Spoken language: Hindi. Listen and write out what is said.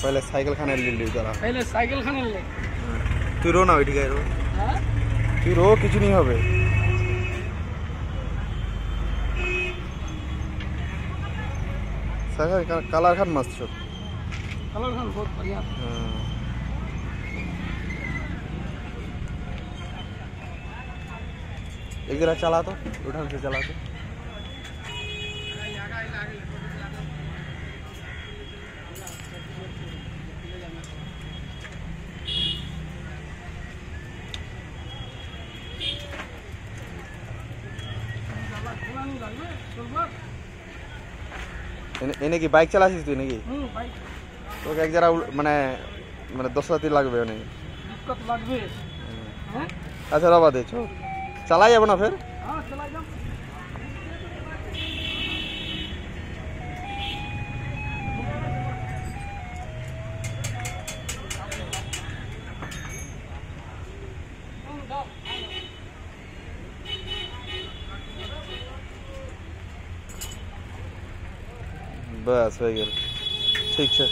पहले साइकिल खाने ले ली जरा पहले साइकिल खाने ले तू रो ना बैठ गए रो हां तू रो কিছু नहीं হবে साइकिल कलर खान मस्त छो कलर खान बहुत बढ़िया एक जरा चला तो उठा से चला तो এনে কি বাইক চালাছিস তুই নাকি বাইক তোকে এক যারা মানে মানে 10 রাতি লাগবে অনেক দিক্কত লাগবে হ্যাঁ আচ্ছা রবা দে চল চালাই যাব না ফের হ্যাঁ চালাই যাব बस हो गया ठीक है।